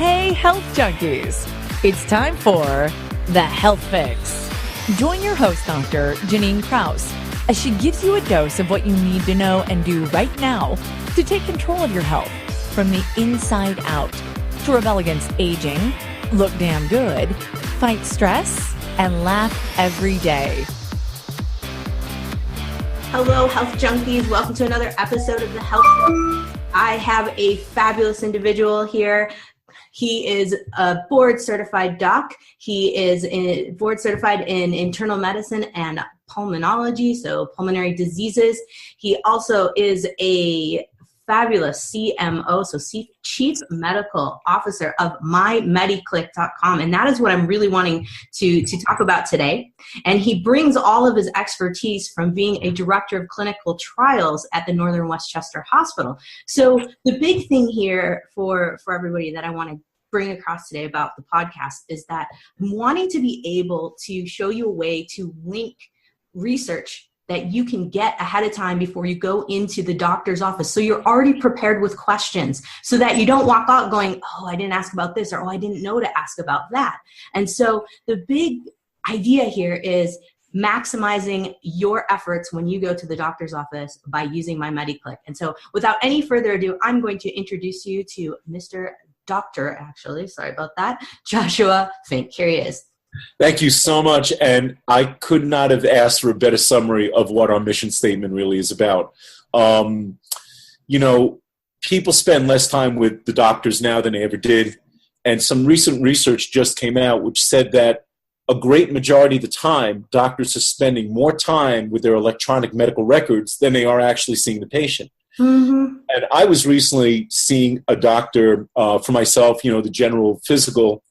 Hey, health junkies! It's time for The Health Fix. Join your host, Dr. Janine Kraus, as she gives you a dose of what you need to know and do right now to take control of your health from the inside out, to rebel against aging, look damn good, fight stress, and laugh every day. Hello, health junkies. Welcome to another episode of The Health Fix. I have a fabulous individual here. He is a board certified doc. He is board certified in internal medicine and pulmonology, so pulmonary diseases. He also is a fabulous CMO, so Chief Medical Officer of MyMediClick.com. And that is what I'm really wanting to talk about today. And he brings all of his expertise from being a director of clinical trials at the Northern Westchester Hospital. So the big thing here for everybody that I want to bring across today about the podcast is that I'm wanting to be able to show you a way to link research that you can get ahead of time before you go into the doctor's office. So you're already prepared with questions so that you don't walk out going, oh, I didn't ask about this, or oh, I didn't know to ask about that. And so the big idea here is maximizing your efforts when you go to the doctor's office by using MyMediClick. And so without any further ado, I'm going to introduce you to sorry about that, Joshua Fink. Here he is. Thank you so much, and I could not have asked for a better summary of what our mission statement really is about. People spend less time with the doctors now than they ever did, and some recent research just came out which said that a great majority of the time, doctors are spending more time with their electronic medical records than they are actually seeing the patient. Mm-hmm. And I was recently seeing a doctor for myself, the general physical,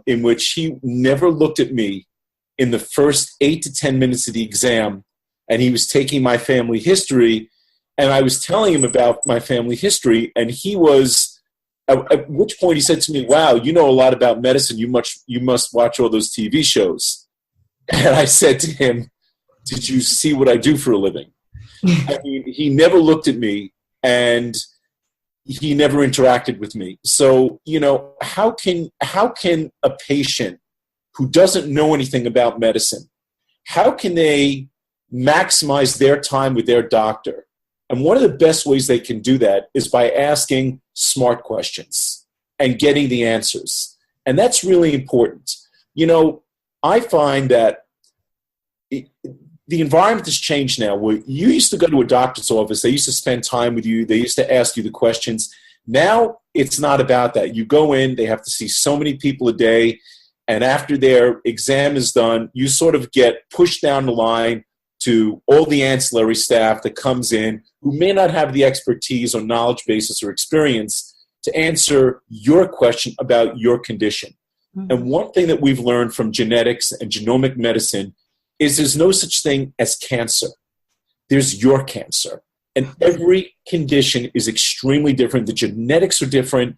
in which he never looked at me in the first 8 to 10 minutes of the exam, and he was taking my family history, and I was telling him about my family history, and he was, at which point he said to me, wow, you know a lot about medicine, you must watch all those TV shows. And I said to him, did you see what I do for a living? I mean, he never looked at me, and he never interacted with me. So, how can a patient who doesn't know anything about medicine, how can they maximize their time with their doctor? And one of the best ways they can do that is by asking smart questions and getting the answers. And that's really important. I find that the environment has changed now. Where you used to go to a doctor's office, they used to spend time with you, they used to ask you the questions. Now it's not about that. You go in, they have to see so many people a day, and after their exam is done, you sort of get pushed down the line to all the ancillary staff that comes in who may not have the expertise or knowledge basis or experience to answer your question about your condition. Mm-hmm. And one thing that we've learned from genetics and genomic medicine is there's no such thing as cancer. There's your cancer. And every condition is extremely different. The genetics are different.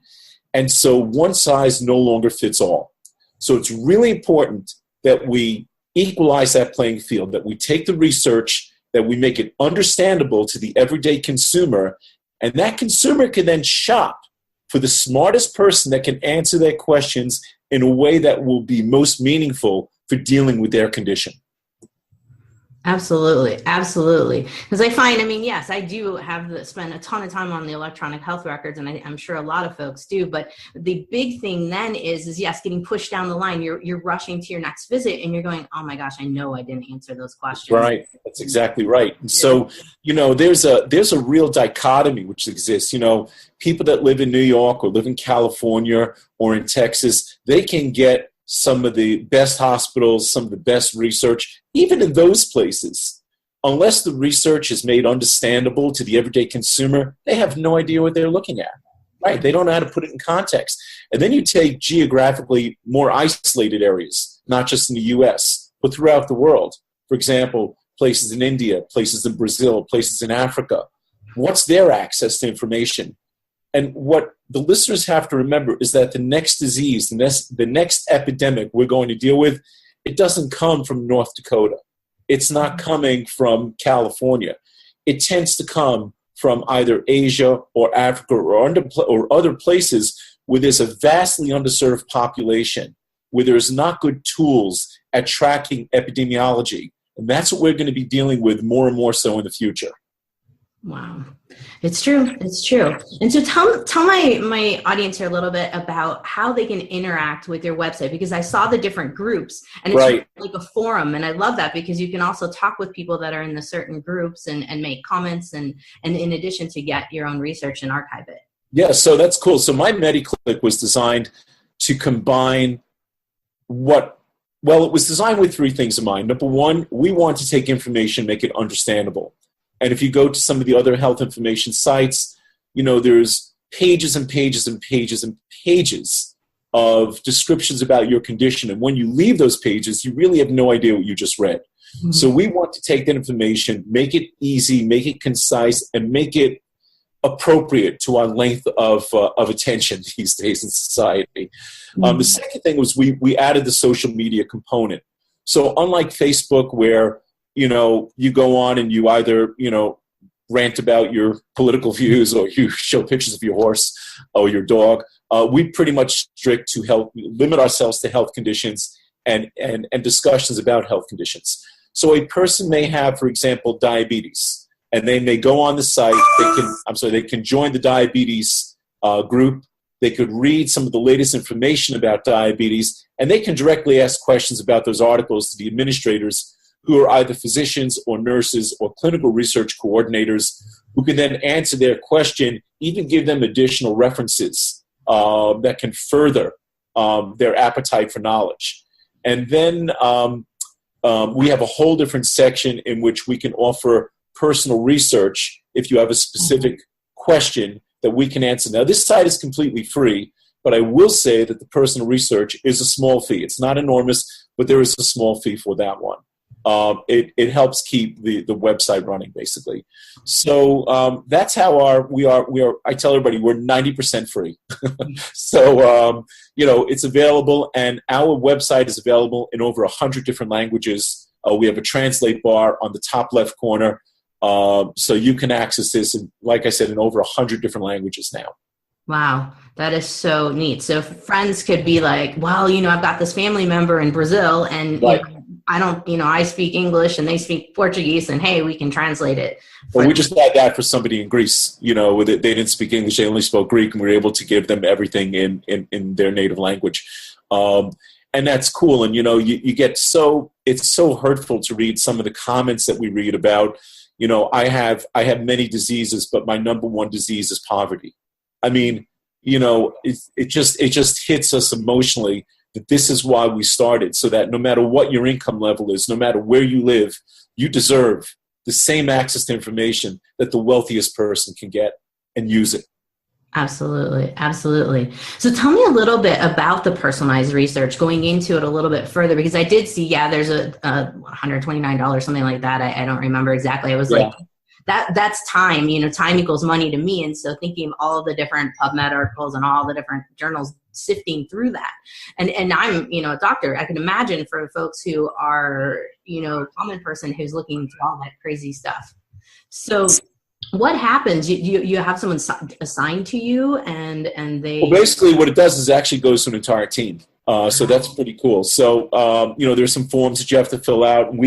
And so one size no longer fits all. So it's really important that we equalize that playing field, that we take the research, that we make it understandable to the everyday consumer, and that consumer can then shop for the smartest person that can answer their questions in a way that will be most meaningful for dealing with their condition. Absolutely. Absolutely. Because I find, yes, I do spend a ton of time on the electronic health records, and I'm sure a lot of folks do. But the big thing then is yes, getting pushed down the line. You're rushing to your next visit, and you're going, oh my gosh, I know I didn't answer those questions. Right. That's exactly right. And so, there's a real dichotomy which exists. People that live in New York or live in California or in Texas, they can get some of the best hospitals, some of the best research, even in those places. Unless the research is made understandable to the everyday consumer, they have no idea what they're looking at, right? They don't know how to put it in context. And then you take geographically more isolated areas, not just in the U.S., but throughout the world. For example, places in India, places in Brazil, places in Africa. What's their access to information? And what the listeners have to remember is that the next disease, the next epidemic we're going to deal with, it doesn't come from North Dakota. It's not coming from California. It tends to come from either Asia or Africa or other places where there's a vastly underserved population, where there's not good tools at tracking epidemiology. And that's what we're going to be dealing with more and more so in the future. Wow. It's true. It's true. And so tell my audience here a little bit about how they can interact with your website, because I saw the different groups and it's right. like a forum. And I love that because you can also talk with people that are in the certain groups and make comments and in addition to get your own research and archive it. Yeah, so that's cool. So my MediClick was designed to combine it was designed with three things in mind. Number one, we want to take information, make it understandable. And if you go to some of the other health information sites, there's pages and pages and pages and pages of descriptions about your condition. And when you leave those pages, you really have no idea what you just read. Mm-hmm. So we want to take that information, make it easy, make it concise, and make it appropriate to our length of attention these days in society. Mm-hmm. The second thing was we added the social media component. So unlike Facebook, where you go on and you either, rant about your political views or you show pictures of your horse or your dog, we pretty much strict to limit ourselves to health conditions and discussions about health conditions. So a person may have, for example, diabetes, and they may go on the site. They can join the diabetes group. They could read some of the latest information about diabetes, and they can directly ask questions about those articles to the administrators, who are either physicians or nurses or clinical research coordinators, who can then answer their question, even give them additional references that can further their appetite for knowledge. And then we have a whole different section in which we can offer personal research if you have a specific question that we can answer. Now, this site is completely free, but I will say that the personal research is a small fee. It's not enormous, but there is a small fee for that one. It helps keep the website running, basically. So that's how we are. I tell everybody we're 90% free. So it's available, and our website is available in over 100 different languages. We have a translate bar on the top left corner, so you can access this, like I said, in over 100 different languages now. Wow, that is so neat. So friends could be like, well, I've got this family member in Brazil, and right. I don't, I speak English and they speak Portuguese, and hey, we can translate it. Well, we just had that for somebody in Greece, they didn't speak English, they only spoke Greek, and we were able to give them everything in their native language. And that's cool. And, you get it's so hurtful to read some of the comments that we read about, I have many diseases, but my number one disease is poverty. I mean, it just hits us emotionally that this is why we started, so that no matter what your income level is, no matter where you live, you deserve the same access to information that the wealthiest person can get and use it. Absolutely. Absolutely. So tell me a little bit about the personalized research, going into it a little bit further, because I did see, there's a $129, something like that. I don't remember exactly. I was like, that's time, time equals money to me. And so thinking of all of the different PubMed articles and all the different journals, sifting through that. And I'm, a doctor. I can imagine for folks who are, common person who's looking through all that crazy stuff. So what happens? You have someone assigned to you and they... Well, basically what it does is it actually goes to an entire team. So that's pretty cool. So, there's some forms that you have to fill out. And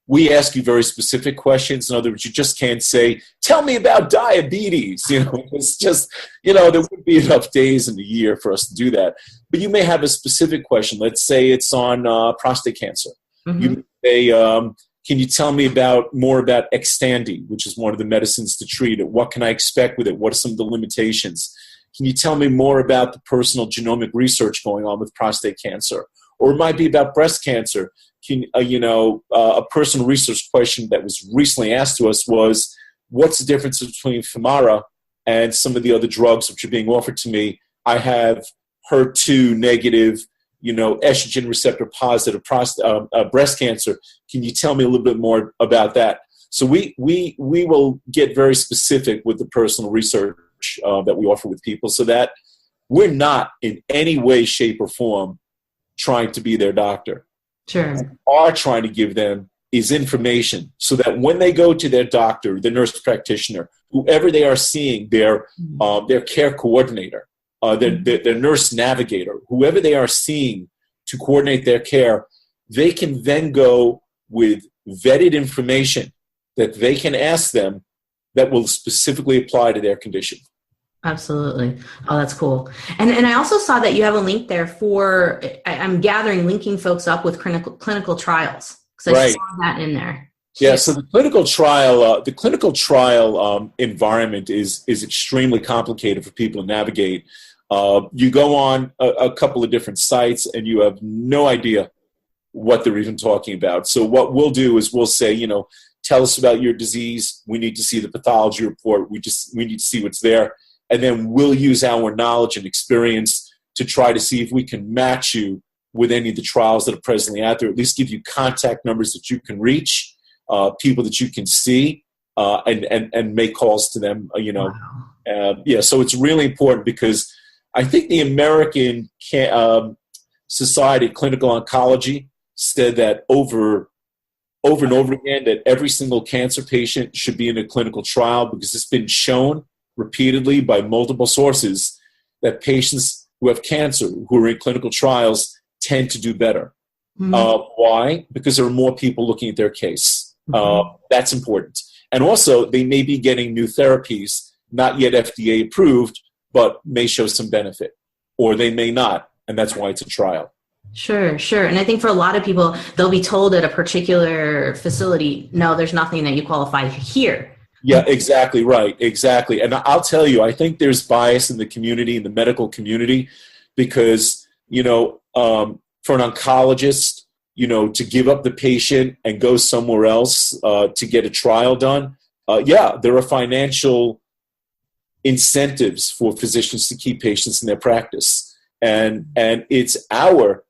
we ask you very specific questions. In other words, you just can't say, tell me about diabetes. It's just, there wouldn't be enough days in the year for us to do that. But you may have a specific question. Let's say it's on prostate cancer. Mm-hmm. You may say, can you tell me more about Xtandi, which is one of the medicines to treat it? What can I expect with it? What are some of the limitations? Can you tell me more about the personal genomic research going on with prostate cancer? Or it might be about breast cancer. A personal research question that was recently asked to us was, what's the difference between Femara and some of the other drugs which are being offered to me? I have HER2 negative, estrogen receptor positive breast cancer. Can you tell me a little bit more about that? So we will get very specific with the personal research that we offer with people, so that we're not in any way, shape, or form trying to be their doctor. Sure. What we are trying to give them is information so that when they go to their doctor, the nurse practitioner, whoever they are seeing, their care coordinator, their nurse navigator, whoever they are seeing to coordinate their care, they can then go with vetted information that they can ask them that will specifically apply to their condition. Absolutely. Oh, that's cool. And I also saw that you have a link there for, I'm gathering, linking folks up with clinical trials. Because I saw that in there. Yeah, so the clinical trial environment is extremely complicated for people to navigate. You go on a couple of different sites and you have no idea what they're even talking about. So what we'll do is we'll say, tell us about your disease. We need to see the pathology report. We need to see what's there. And then we'll use our knowledge and experience to try to see if we can match you with any of the trials that are presently out there, at least give you contact numbers that you can reach, people that you can see, and make calls to them, Wow. So it's really important because I think the American Society of Clinical Oncology said that over and over again that every single cancer patient should be in a clinical trial because it's been shown repeatedly by multiple sources that patients who have cancer who are in clinical trials tend to do better. Mm-hmm. Why? Because there are more people looking at their case. Mm-hmm. That's important. And also, they may be getting new therapies, not yet FDA approved, but may show some benefit. Or they may not, and that's why it's a trial. Sure. And I think for a lot of people, they'll be told at a particular facility, no, there's nothing that you qualify here. Yeah, exactly right. Exactly. And I'll tell you, I think there's bias in the community, in the medical community, because, for an oncologist, to give up the patient and go somewhere else to get a trial done, there are financial incentives for physicians to keep patients in their practice. And it's our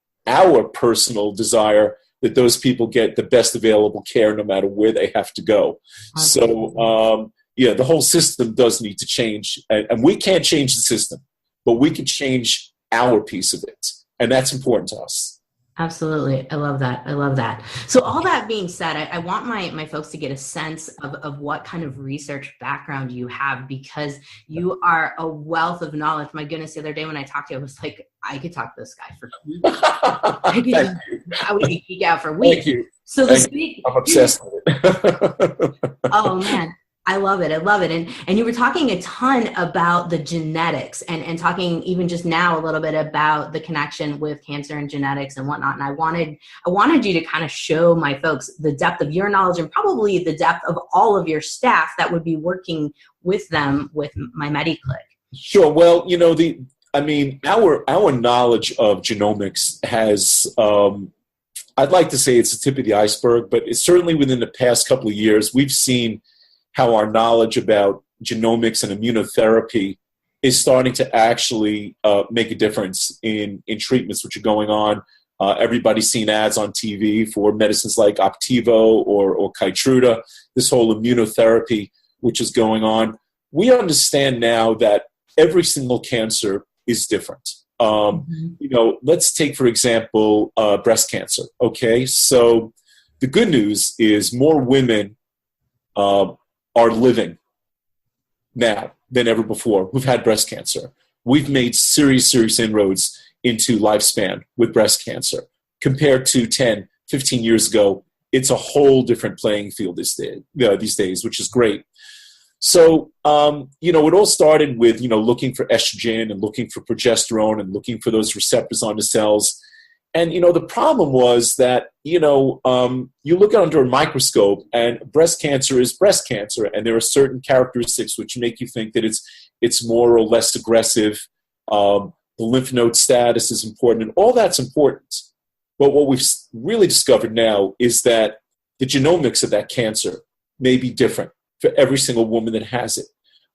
personal desire that those people get the best available care no matter where they have to go. So, the whole system does need to change. And we can't change the system, but we can change our piece of it. And that's important to us. Absolutely. I love that. So all that being said, I want my folks to get a sense of what kind of research background you have, because you are a wealth of knowledge. My goodness, the other day when I talked to you, I was like, I could talk to this guy for I would geek out for weeks. Thank you. So I'm obsessed with it. Oh man. I love it. And you were talking a ton about the genetics and talking even just now a little bit about the connection with cancer and genetics and whatnot. And I wanted you to kind of show my folks the depth of your knowledge and probably the depth of all of your staff that would be working with them with My MediClick. Sure. Well, our knowledge of genomics has, I'd like to say it's the tip of the iceberg, but it's certainly within the past couple of years, we've seen how our knowledge about genomics and immunotherapy is starting to actually make a difference in treatments which are going on. Everybody's seen ads on TV for medicines like Opdivo or Keytruda, this whole immunotherapy which is going on. We understand now that every single cancer is different. Let's take, for example, breast cancer. Okay, so the good news is more women are living now than ever before who've had breast cancer. We've made serious inroads into lifespan with breast cancer. Compared to 10, 15 years ago, it's a whole different playing field these days, which is great. So, it all started with, looking for estrogen and looking for progesterone and looking for those receptors on the cells. And, the problem was that, you look under a microscope and breast cancer is breast cancer. And there are certain characteristics which make you think that it's more or less aggressive. The lymph node status is important, and all that's important. But what we've really discovered now is that the genomics of that cancer may be different for every single woman that has it.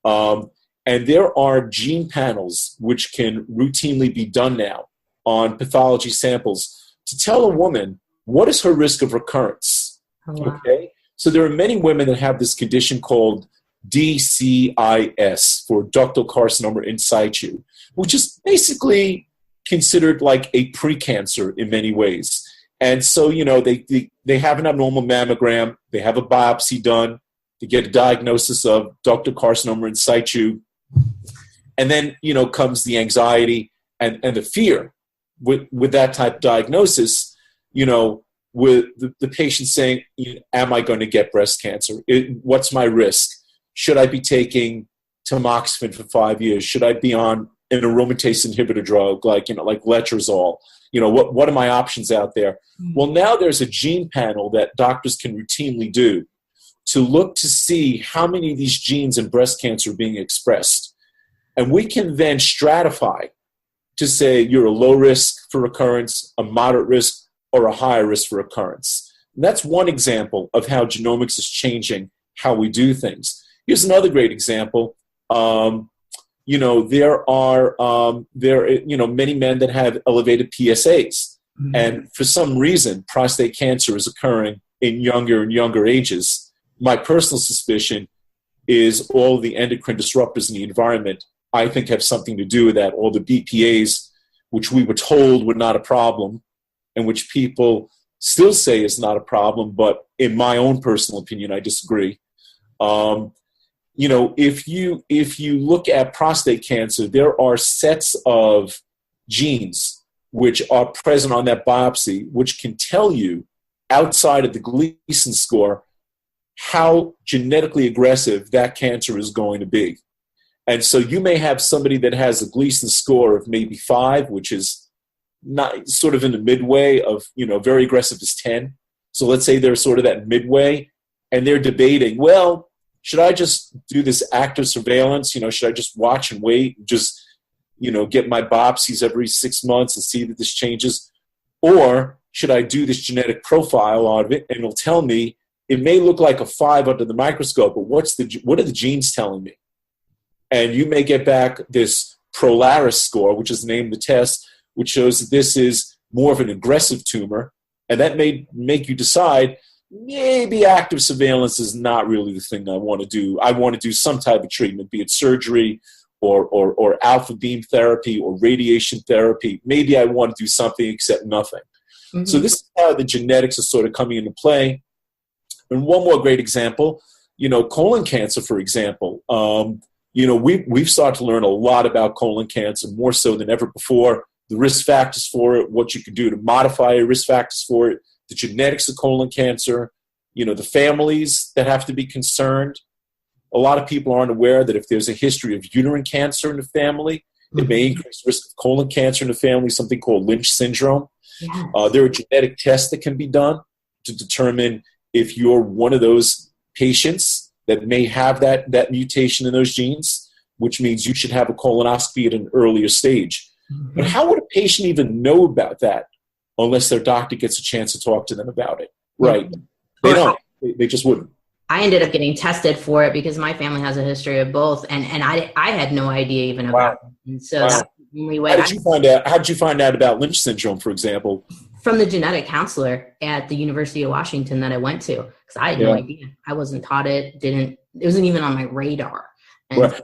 And there are gene panels which can routinely be done now on pathology samples to tell a woman what is her risk of recurrence. Oh, wow. Okay, so there are many women that have this condition called DCIS, for ductal carcinoma in situ, which is basically considered like a precancer in many ways. And so, they have an abnormal mammogram, they have a biopsy done, they get a diagnosis of ductal carcinoma in situ, And then, comes the anxiety and the fear with that type of diagnosis, with the patient saying, am I going to get breast cancer? What's my risk? Should I be taking tamoxifen for 5 years? Should I be on an aromatase inhibitor drug like letrozole? What are my options out there? Well, now there's a gene panel that doctors can routinely do to look to see how many of these genes in breast cancer are being expressed. And we can then stratify to say you're a low risk for recurrence, a moderate risk, or a higher risk for recurrence. And that's one example of how genomics is changing how we do things. Here's another great example. There are many men that have elevated PSAs. Mm-hmm. And for some reason, prostate cancer is occurring in younger and younger ages. My personal suspicion is all the endocrine disruptors in the environment, I think, have something to do with that. All the BPAs, which we were told were not a problem, and which people still say is not a problem, but in my own personal opinion, I disagree. If you look at prostate cancer, there are sets of genes which are present on that biopsy, which can tell you outside of the Gleason score how genetically aggressive that cancer is going to be. And so you may have somebody that has a Gleason score of maybe 5, which is not sort of in the midway of, very aggressive as 10. So let's say they're sort of that midway, and they're debating, well, should I just do this active surveillance? Should I just watch and wait and just, get my biopsies every 6 months and see that this changes? Or should I do this genetic profile out of it, and it'll tell me it may look like a 5 under the microscope, but what are the genes telling me? And you may get back this Prolaris score, which is the name of the test, which shows that this is more of an aggressive tumor. And that may make you decide, maybe active surveillance is not really the thing I want to do. I want to do some type of treatment, be it surgery or alpha beam therapy or radiation therapy. Maybe I want to do something except nothing. Mm-hmm. So this is how the genetics are sort of coming into play. And one more great example, colon cancer, for example. We've started to learn a lot about colon cancer, more so than ever before. The risk factors for it, what you can do to modify your risk factors for it, the genetics of colon cancer, the families that have to be concerned. A lot of people aren't aware that if there's a history of uterine cancer in the family, mm-hmm. it may increase risk of colon cancer in the family, something called Lynch syndrome. Yeah. There are genetic tests that can be done to determine if you're one of those patients that may have that mutation in those genes, which means you should have a colonoscopy at an earlier stage. Mm-hmm. But how would a patient even know about that unless their doctor gets a chance to talk to them about it? Right. Mm-hmm. They don't. They just wouldn't. I ended up getting tested for it because my family has a history of both, and I had no idea even about it. And so that's the only way. How did you find out about Lynch syndrome, for example? From the genetic counselor at the University of Washington that I went to, because I had no idea. I wasn't taught it. It wasn't even on my radar. And right.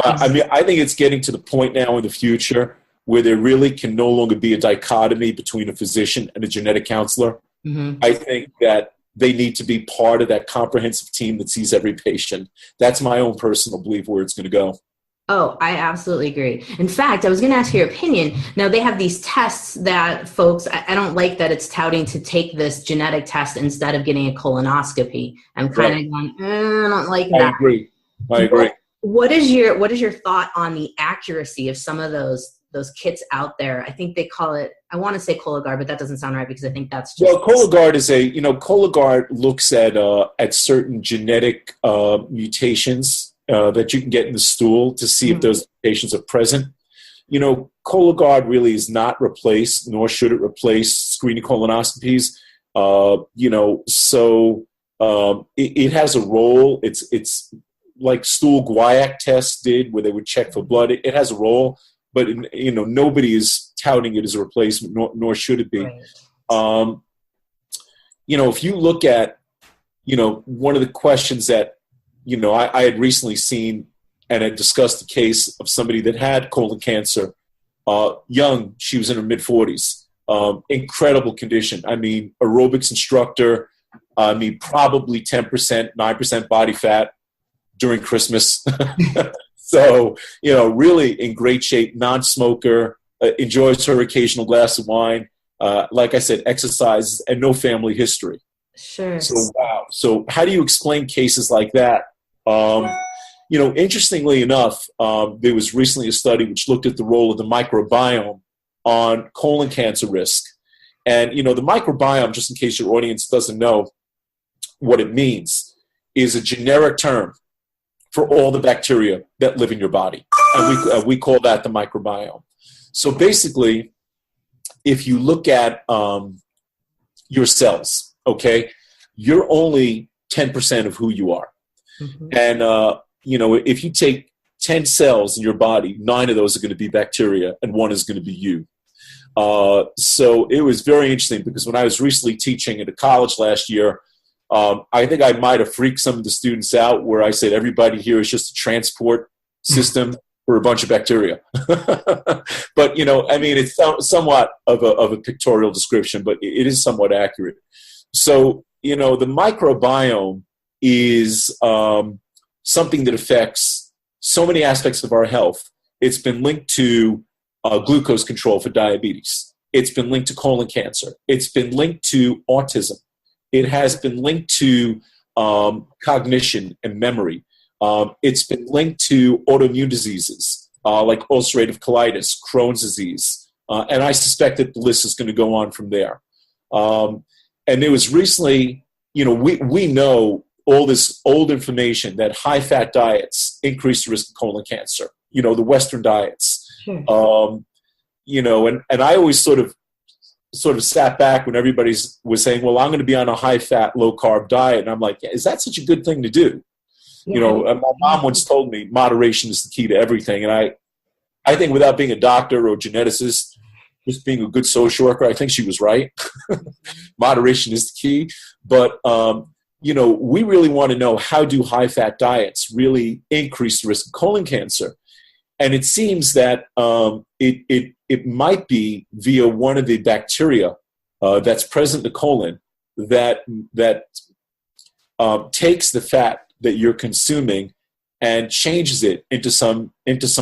I think it's getting to the point now in the future where there really can no longer be a dichotomy between a physician and a genetic counselor. Mm-hmm. I think that they need to be part of that comprehensive team that sees every patient. That's my own personal belief where it's going to go. Oh, I absolutely agree. In fact, I was going to ask your opinion. Now, they have these tests that folks, I don't like that it's touting to take this genetic test instead of getting a colonoscopy. I'm kind of going, I don't like that. I agree. What is your thought on the accuracy of some of those kits out there? I think they call it, I want to say Cologuard, but that doesn't sound right because I think that's just... Well, Cologuard is Cologuard looks at certain genetic mutations that you can get in the stool to see if those mutations are present. Cologuard really is not replaced, nor should it replace screening colonoscopies. It has a role. It's like stool guaiac tests did, where they would check for blood. It has a role, but nobody is touting it as a replacement, nor should it be. Right. If you look at, one of the questions that, I had recently seen and had discussed the case of somebody that had colon cancer, young, she was in her mid-40s, incredible condition. I mean, aerobics instructor, probably 10%, 9% body fat during Christmas. So, really in great shape, non-smoker, enjoys her occasional glass of wine. Like I said, exercises and no family history. Sure. So, wow. So how do you explain cases like that? Interestingly enough, there was recently a study which looked at the role of the microbiome on colon cancer risk. And, the microbiome, just in case your audience doesn't know what it means, is a generic term for all the bacteria that live in your body. And we call that the microbiome. So basically, if you look at your cells, okay, you're only 10% of who you are. Mm-hmm. And, if you take 10 cells in your body, 9 of those are going to be bacteria and 1 is going to be you. So it was very interesting because when I was recently teaching at a college last year, I think I might have freaked some of the students out where I said everybody here is just a transport system for a bunch of bacteria. But, it's somewhat of a pictorial description, but it is somewhat accurate. So, the microbiome is something that affects so many aspects of our health. It's been linked to glucose control for diabetes. It's been linked to colon cancer. It's been linked to autism. It has been linked to cognition and memory. It's been linked to autoimmune diseases like ulcerative colitis, Crohn's disease, and I suspect that the list is going to go on from there. And there was recently, we know all this old information that high-fat diets increase the risk of colon cancer, the Western diets. Sure. And I always sort of sat back when everybody was saying, well, I'm going to be on a high-fat, low-carb diet. And I'm like, yeah, is that such a good thing to do? Yeah. My mom once told me moderation is the key to everything. And I think without being a doctor or a geneticist, just being a good social worker, I think she was right. Moderation is the key. But, we really want to know, how do high-fat diets really increase the risk of colon cancer? And it seems that it might be via one of the bacteria that's present in the colon that takes the fat that you're consuming and changes it into some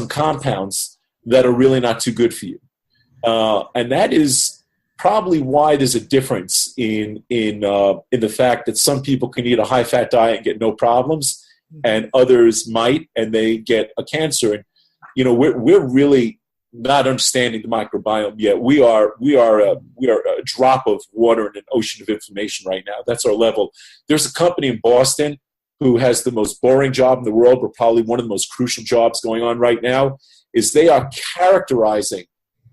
compounds that are really not too good for you. And that is probably why there's a difference in the fact that some people can eat a high-fat diet and get no problems, and others might, and they get a cancer. And we're really not understanding the microbiome yet. We are a drop of water in an ocean of information right now. That's our level. There's a company in Boston who has the most boring job in the world, but probably one of the most crucial jobs going on right now, is they are characterizing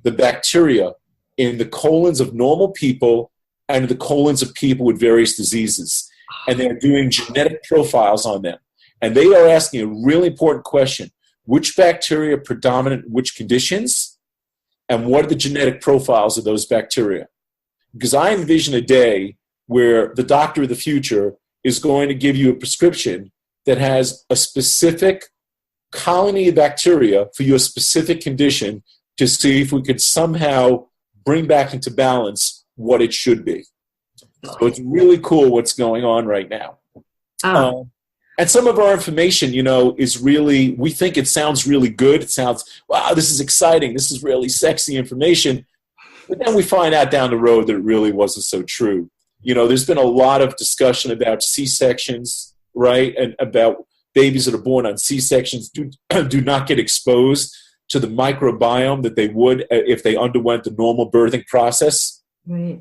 the bacteria in the colons of normal people and the colons of people with various diseases. And they're doing genetic profiles on them. And they are asking a really important question: which bacteria are predominant in which conditions, and what are the genetic profiles of those bacteria? Because I envision a day where the doctor of the future is going to give you a prescription that has a specific colony of bacteria for your specific condition to see if we could somehow bring back into balance what it should be. So it's really cool what's going on right now. And some of our information, is really, we think it sounds really good. It sounds, wow, this is exciting. This is really sexy information. But then we find out down the road that it really wasn't so true. There's been a lot of discussion about C-sections, right? And about babies that are born on C-sections do not get exposed to the microbiome that they would if they underwent the normal birthing process. Right.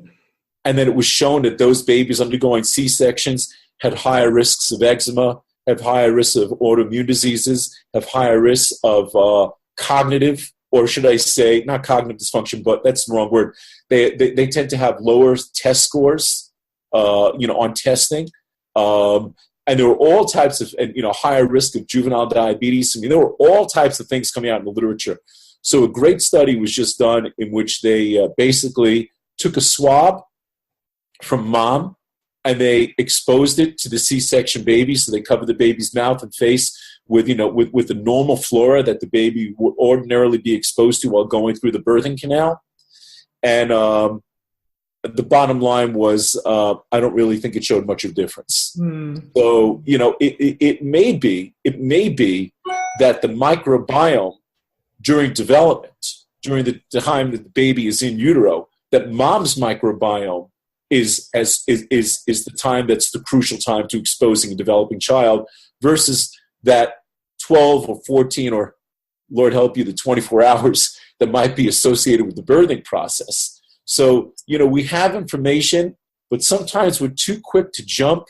And then it was shown that those babies undergoing C-sections had higher risks of eczema, have higher risks of autoimmune diseases, have higher risks of cognitive, or should I say, not cognitive dysfunction, but that's the wrong word. They tend to have lower test scores, on testing. And there were all types of, higher risk of juvenile diabetes. I mean, there were all types of things coming out in the literature. So a great study was just done in which they basically took a swab from mom and they exposed it to the C-section baby. So they covered the baby's mouth and face with the normal flora that the baby would ordinarily be exposed to while going through the birthing canal. And the bottom line was, I don't really think it showed much of a difference. So, it may be that the microbiome during development, during the time that the baby is in utero, that mom's microbiome is the time that's the crucial time to exposing a developing child, versus that 12 or 14 or, Lord help you, the 24 hours that might be associated with the birthing process. So, we have information, but sometimes we're too quick to jump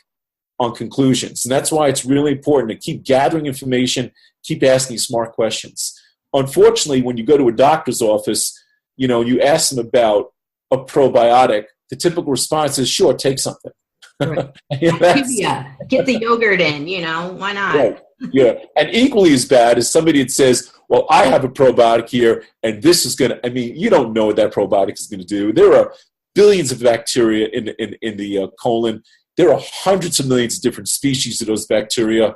on conclusions. And that's why it's really important to keep gathering information, keep asking smart questions. Unfortunately, when you go to a doctor's office, you ask them about a probiotic, the typical response is, sure, take something. Right. Get the yogurt in, why not? Right. Yeah. And equally as bad as somebody that says, well, I have a probiotic here, and this is going to, you don't know what that probiotic is going to do. There are billions of bacteria in the colon. There are hundreds of millions of different species of those bacteria.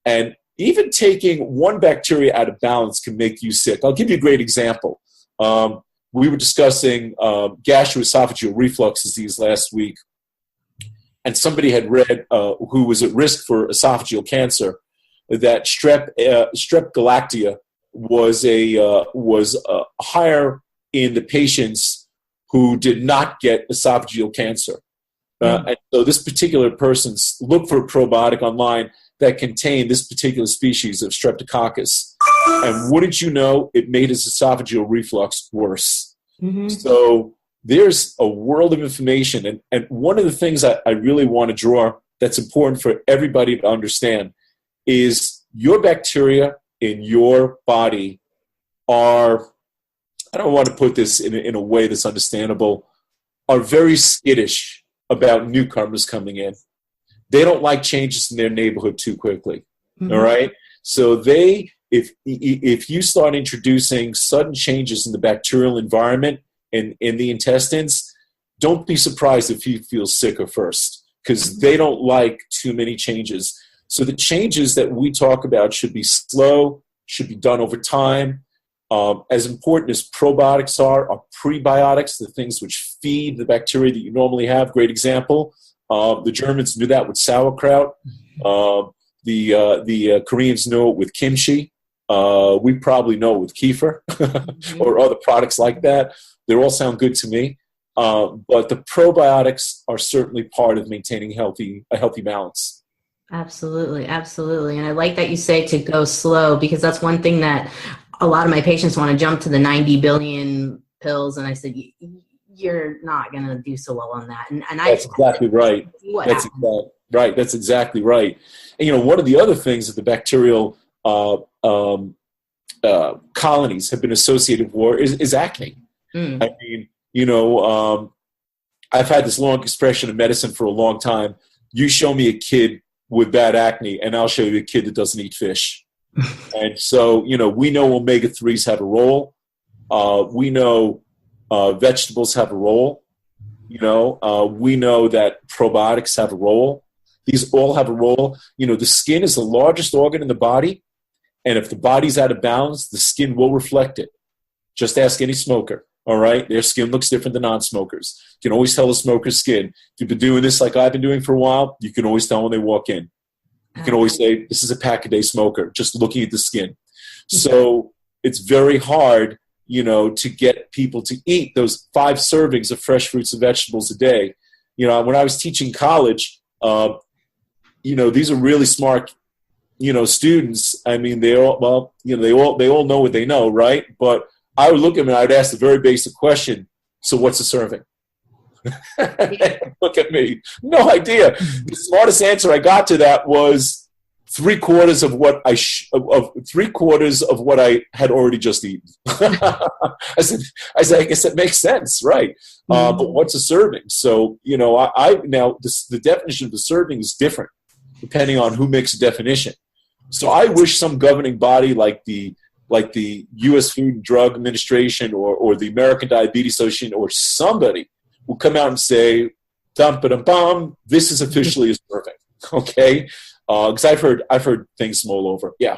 And even taking one bacteria out of balance can make you sick. I'll give you a great example. We were discussing gastroesophageal reflux disease last week, and somebody had read, who was at risk for esophageal cancer, that Strep galactia was higher in the patients who did not get esophageal cancer. And so this particular person looked for a probiotic online that contained this particular species of Streptococcus. And wouldn't you know, it made his esophageal reflux worse. Mm-hmm. So there's a world of information. And one of the things I really want to draw that's important for everybody to understand is your bacteria in your body are, I don't want to put this in a way that's understandable, are very skittish about newcomers coming in. They don't like changes in their neighborhood too quickly. Mm-hmm. All right? So if you start introducing sudden changes in the bacterial environment and in the intestines, don't be surprised if you feel sick at first, because they don't like too many changes. So the changes that we talk about should be slow, should be done over time. As important as probiotics are prebiotics, the things which feed the bacteria that you normally have. Great example. The Germans knew that with sauerkraut. The Koreans know it with kimchi. We probably know it with kefir or other products like that. They all sound good to me. But the probiotics are certainly part of maintaining a healthy balance. Absolutely. Absolutely. And I like that you say to go slow, because that's one thing that a lot of my patients want to jump to the 90 billion pills. And I said, you're not going to do so well on that. And that's exactly right. That's exactly right. And, one of the other things that the bacterial colonies have been associated with is acne. Mm. I mean, I've had this long expression in medicine for a long time. You show me a kid with bad acne, and I'll show you a kid that doesn't eat fish. And so, we know omega-3s have a role. We know vegetables have a role. We know that probiotics have a role. These all have a role. The skin is the largest organ in the body, and if the body's out of balance, the skin will reflect it. Just ask any smoker, all right? Their skin looks different than non-smokers. You can always tell a smoker's skin. If you've been doing this like I've been doing for a while, you can always tell when they walk in. You can always say, this is a pack-a-day smoker, just looking at the skin. So it's very hard, to get people to eat those 5 servings of fresh fruits and vegetables a day. When I was teaching college, these are really smart, students. I mean, they all know what they know, right? But I would look at them and I'd ask the very basic question, so what's a serving? Look at me. No idea. The smartest answer I got to that was 3/4 of what of what I had already just eaten. I said, I guess that makes sense, right? Mm-hmm. But what's a serving? So, the definition of the serving is different depending on who makes a definition. So I wish some governing body like the U.S. Food and Drug Administration or the American Diabetes Association or somebody will come out and say, "Dum-ba-dum-bum, this is officially a serving." Okay, because I've heard things from all over. Yeah.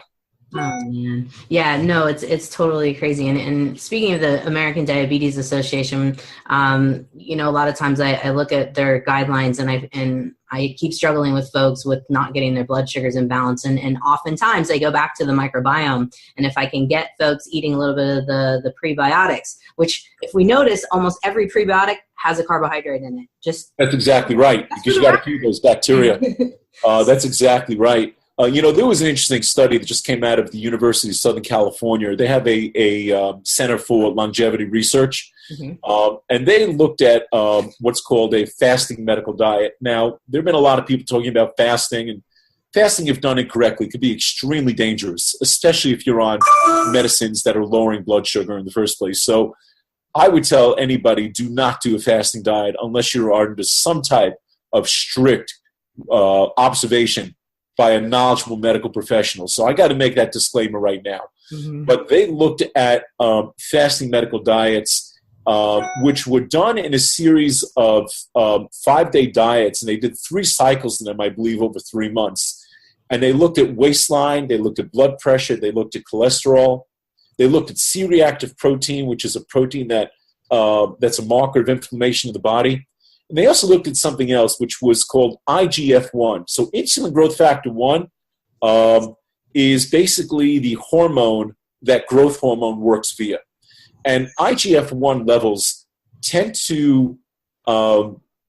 Oh man. Yeah, no, it's totally crazy. And speaking of the American Diabetes Association, a lot of times I look at their guidelines and I keep struggling with folks with not getting their blood sugars in balance. And oftentimes I go back to the microbiome. And if I can get folks eating a little bit of the prebiotics, which if we notice, almost every prebiotic has a carbohydrate in it. That's exactly right, because you got to feed those bacteria. That's exactly right. There was an interesting study that just came out of the University of Southern California. They have a Center for Longevity Research, and they looked at what's called a fasting medical diet. Now, there have been a lot of people talking about fasting, and fasting, if done incorrectly, could be extremely dangerous, especially if you're on medicines that are lowering blood sugar in the first place. So I would tell anybody, do not do a fasting diet unless you're under some type of strict observation by a knowledgeable medical professional. So I got to make that disclaimer right now. But they looked at fasting medical diets, which were done in a series of 5-day diets, and they did 3 cycles of them, I believe, over 3 months. And they looked at waistline, they looked at blood pressure, they looked at cholesterol, they looked at C-reactive protein, which is a protein that's a marker of inflammation of the body. And they also looked at something else, which was called IGF-1. So insulin growth factor 1 is basically the hormone that growth hormone works via. And IGF-1 levels tend to,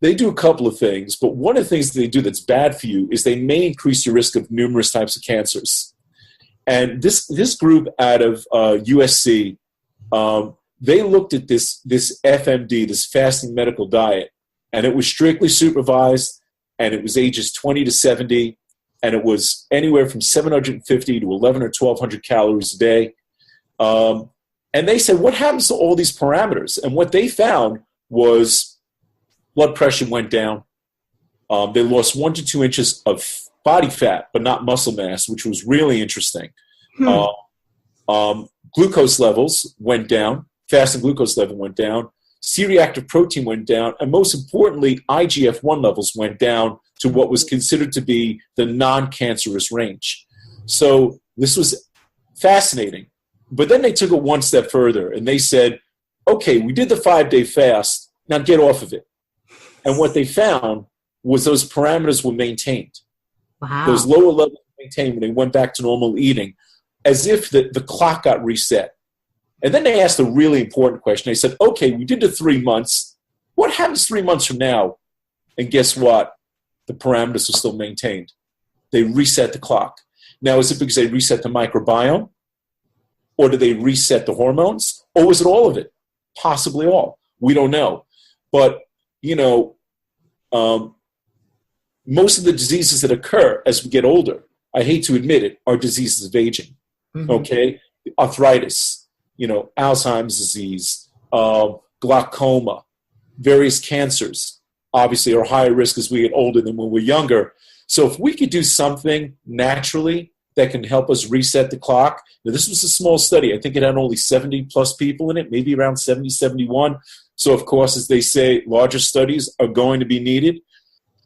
they do a couple of things, but one of the things that they do that's bad for you is they may increase your risk of numerous types of cancers. And this group out of USC, they looked at this FMD, this fasting medical diet, and it was strictly supervised, and it was ages 20 to 70, and it was anywhere from 750 to 1,100 or 1,200 calories a day. And they said, what happens to all these parameters? And what they found was blood pressure went down. They lost 1 to 2 inches of body fat, but not muscle mass, which was really interesting. Glucose levels went down. Fasting glucose level went down. C-reactive protein went down, and most importantly, IGF-1 levels went down to what was considered to be the non-cancerous range. So this was fascinating. But then they took it one step further, and they said, okay, we did the 5-day fast, now get off of it. And what they found was those parameters were maintained. Wow. Those lower levels were maintained when they went back to normal eating, as if the clock got reset. And then they asked a really important question. They said, okay, we did the 3 months. What happens 3 months from now? And guess what? The parameters are still maintained. They reset the clock. Now, is it because they reset the microbiome? Or did they reset the hormones? Or was it all of it? Possibly all. We don't know. But, most of the diseases that occur as we get older, I hate to admit it, are diseases of aging. Okay? Arthritis, Alzheimer's disease, glaucoma, various cancers, obviously are higher risk as we get older than when we're younger. So if we could do something naturally that can help us reset the clock. Now, this was a small study. I think it had only 70 plus people in it, maybe around 70, 71. So of course, as they say, larger studies are going to be needed.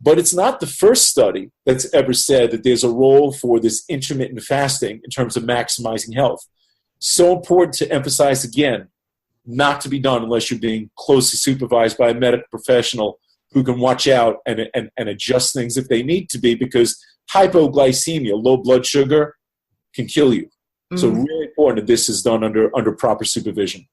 But it's not the first study that's ever said that there's a role for this intermittent fasting in terms of maximizing health. So important to emphasize again, not to be done unless you're being closely supervised by a medical professional who can watch out and adjust things if they need to be, because hypoglycemia, low blood sugar, can kill you. So really important that this is done under proper supervision.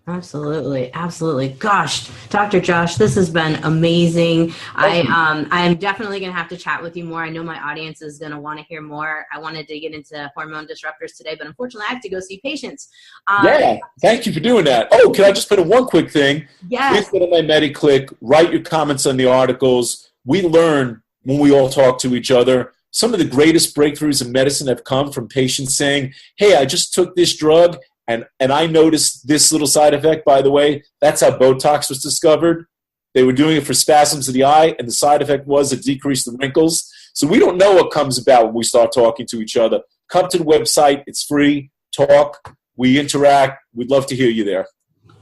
Absolutely. Absolutely. Gosh, Dr. Josh, this has been amazing. I am definitely going to have to chat with you more. I know my audience is going to want to hear more. I wanted to get into hormone disruptors today, but unfortunately I have to go see patients. Yeah. Thank you for doing that. Oh, can I just put in one quick thing? Yes. Please go to my MediClick, write your comments on the articles. We learn when we all talk to each other. Some of the greatest breakthroughs in medicine have come from patients saying, hey, I just took this drug and I noticed this little side effect, by the way. That's how Botox was discovered. They were doing it for spasms of the eye, and the side effect was it decreased the wrinkles. So we don't know what comes about when we start talking to each other. Come to the website. It's free. Talk. We interact. We'd love to hear you there.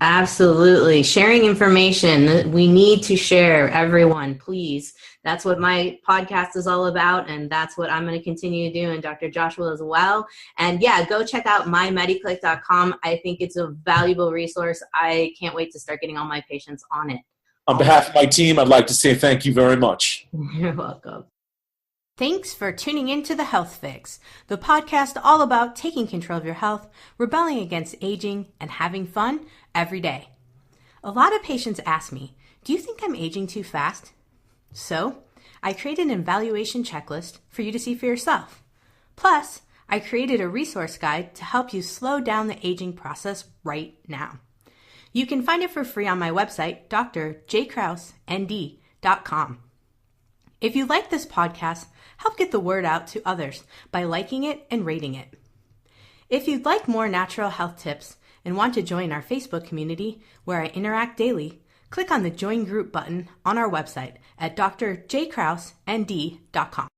Absolutely. Sharing information. We need to share, everyone, please. That's what my podcast is all about, and that's what I'm going to continue to do, and Dr. Joshua as well. And yeah, go check out mymediclick.com. I think it's a valuable resource. I can't wait to start getting all my patients on it. On behalf of my team, I'd like to say thank you very much. You're welcome. Thanks for tuning in to The Health Fix, the podcast all about taking control of your health, rebelling against aging, and having fun every day. A lot of patients ask me, do you think I'm aging too fast? So, I created an evaluation checklist for you to see for yourself. Plus, I created a resource guide to help you slow down the aging process right now. You can find it for free on my website, drjkrausnd.com. If you like this podcast, help get the word out to others by liking it and rating it. If you'd like more natural health tips and want to join our Facebook community where I interact daily, click on the Join Group button on our website at drjkrausnd.com.